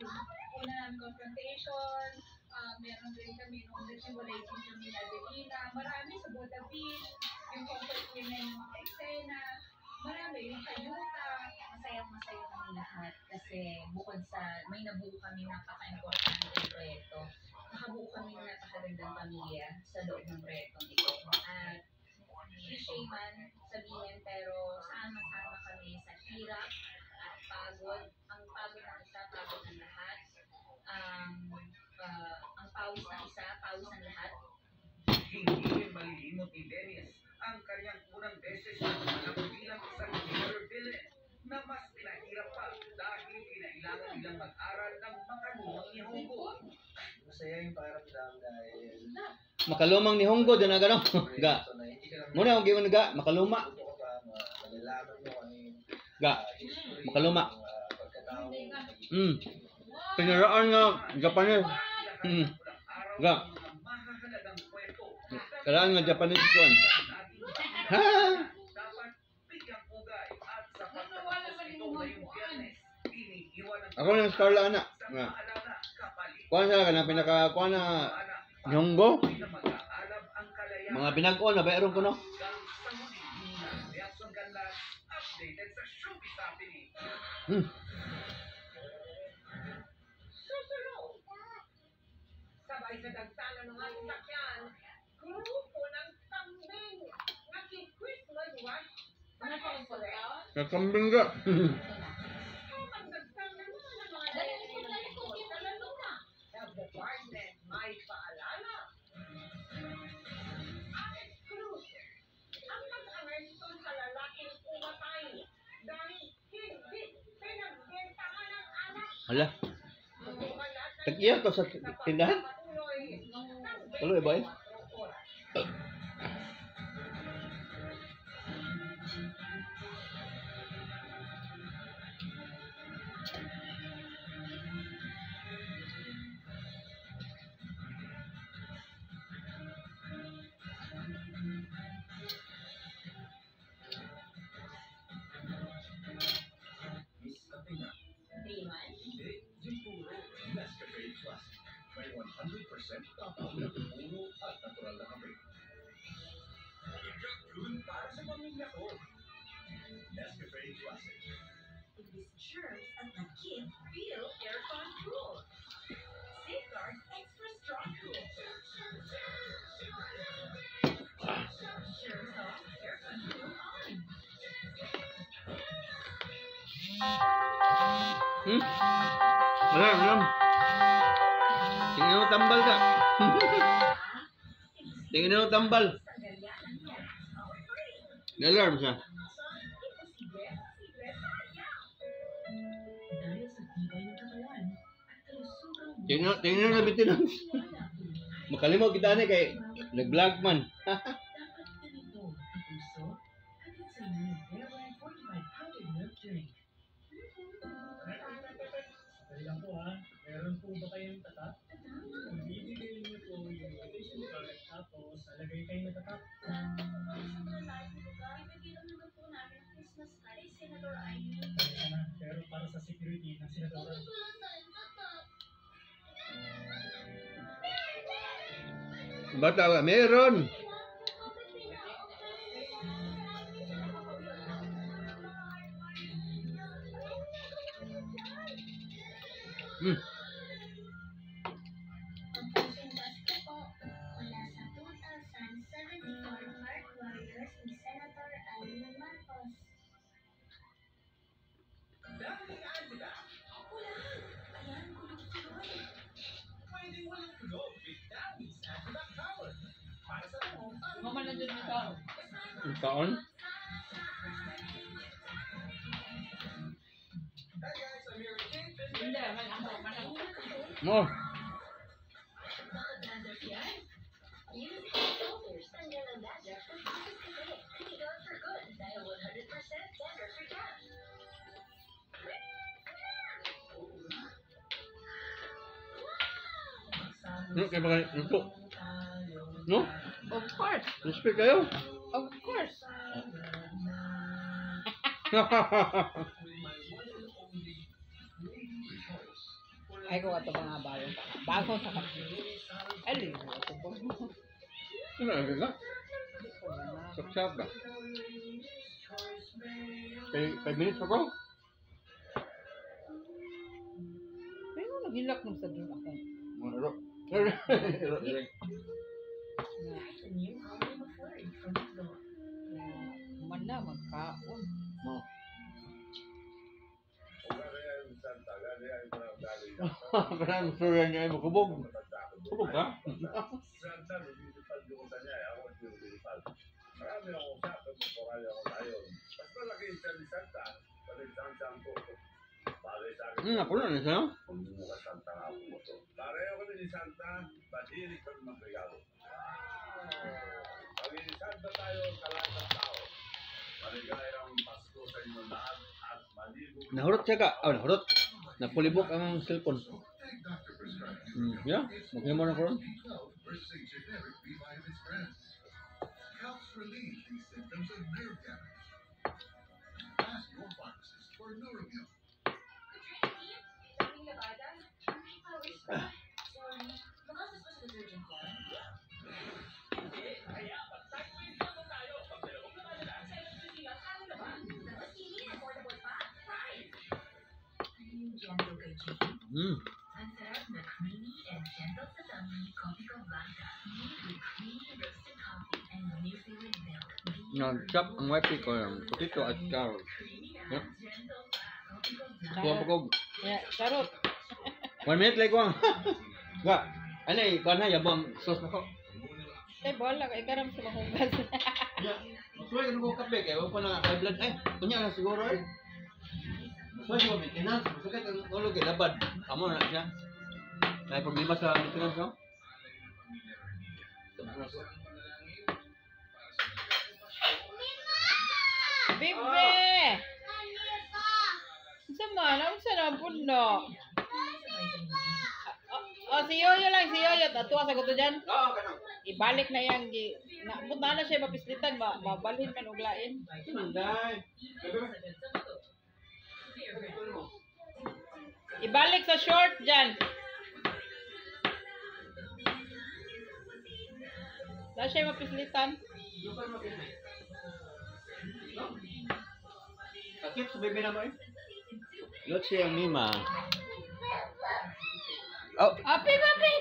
una namin confrontation, meron din kami nung simulating kami na Adelina, marami sa Boda Beach, yung comfort women ng mga eksena, marami yung kayuta. Masayang-masaya kami lahat kasi bukod sa may nabuo kami napaka-importante proyekto, nakabuo kami ng napakagandang pamilya sa loob ng proyektong ito. At cliche man sabihin pero sama-sama kami sa hirap at pagod. Ang pagod ng isa, pagod ng lahat. Ang pawis ng isa, pawis ng lahat. Hindi malilimot ni Dennis ang kanyang unang beses na mananap bilang isang horror villain na mas pinahirap pa dahil kinailangan nilang mag-aral ng makalumang ni Hongo. Masaya yung pakiramdam dahil Makalumang ni Hongo din na gano'n. Ga. Muna akong giwan ga, makaluma. Ito ko pa, malalaman mo ano yung Ga. history, Makaluma. yung pagkatao mo. Pinaraan nga Japanese. Ga. Kailangan nga Japanese kuan. Ha? Dapat bigyang pugay at sa pagtatapos nito ngayong Biyernes, iniiwan ang Ako ng Starla anak. Nga. maalala kapalit Kuan sa kanang pinaka kuan na ni Hongo. na mag-aalab ang kalayaan. Mga pinag-on na bayron ko no. Hanggang sa muli na Reaction Canlas updated sa Showbiz Happening. Susunod, sabay sa dagsanan ng ating sakyan, grupo ng kambing naki-Christmas watch sa Consulate. Kakambing ga. Habang dagsanan naman ang mga direktor sa Laguna, nag-department may paalala. Alex Cruz, ang pag-aresto sa lalaking umatay dahil hindi pinagbentahan ng anak. Hala. Tag-iya ko sa tindahan. Tuloy ba eh? Miss Katina. 3 months. Hindi, yung puro Nescafe Plus. May 100% tapang na puro at natural na kape. Yun para sa pamilya ko. Nescafe Classic. These germs at the kid feel aircon cool. Safeguard extra strong cool. Germs off, aircon cool on. Alam. Tingnan mo tambal ka. Tingnan mo tambal. Alarm siya. Dahil sa tibay ng katawan at kalusugang Tingnan na bitin. Makalimutan kita ni kay nag-vlog man. dapat ganito ang puso at sa inyo Fairway 45 powdered milk drink. Sandali lang po ha. Meron po ba kayong tatak? Bibigay niyo po yung rotation card tapos lalagay kayo na tatak. Pero para sa security ng senadora. Bata ka, meron. Ang pusong basko po mula sa 2074 Heart Warriors ni Senator Alvin Marcos. Dahilian kita. Ako lang. Ayan, kulog-kulog. Pwede walang kulog with Damis Antibac Power. Para sa mo, Mama na dun ito. Yung taon? Hey guys, I'm here with Kate. Hindi, man. Mo. Use filters tanggal ang gadget for focus kasi. Tinigaw for good dahil 100% dandruff-free ka. No, kaya baka ito. No? Of course. Respect kayo. Of course. My one and only lady choice for Ay, kung ito mga bago sa kapatid. Ay, libo ito po. Ano ang gaga? Saksak ka. 5 minutes ako? Pero nagilak mo sa doon ako. Maralo. New holiday McFlurry from McDo. Man na, magkaon. Parang surya niya ay makubog. Kubog ka? Santa, lumilipad yung kusa niya. Ako ang lumilipad. Marami akong usapin mo po kayo ako ngayon. Mas malaki siya ni Santa. Palitan-sang po. Bagay sa akin. Ako na niya sa'yo. Pagmumuka Santa nga po to. Pareho ko ni Santa, madilig kami magregalo. Pag ni Santa tayo sa lahat ng tao. Maligayang Pasko sa inyo lahat at malibog. Nahurot siya ka. Nahurot. Napulibok ang cellphone. Yeah, okay mo na ko ron. Helps relieve these symptoms of nerve damage. Ask your pharmacist for Neurobion. Daming labada. May powers pa. Sorry. Makasas pa sa detergent ko. Tapos hindi, affordable pa. Fine. Yung gentle kay Jane. Ang sarap na creamy and gentle sa tummy, Coffee Co Blanca. Made with creamy roasted coffee and New Zealand milk. Nag-chop ang wifi ko yung potato at carrot. Yep. Gentle pa. Coffee Co Blanca. Kuha pa ko. Yeah, sarot. 1 minute like ko. Ga. Ano eh, kuha na yabang sauce na ko. Ay, bola. Ay, karam sa mahugas. Yeah. Masuway ka ko kape kaya wala pa na high blood. Ay, kunya na siguro eh. Masuway ko maintenance. Masakit ang ulo kay labad. Amo na siya. May problema sa maintenance no? Bibe! Sa man, ang sarap po no. Si Yoyo lang, si Yoyo. Tatuwa sa gusto dyan. Oo, ganun. Ibalik na yan. Punta na siya mapislitan. Mabalhin man uglain. Sunday. Ibalik sa short dyan. Saan siya mapislitan? Sakit sa bebe na mo eh. Lot siya ang Mima. Oh, Api, papi!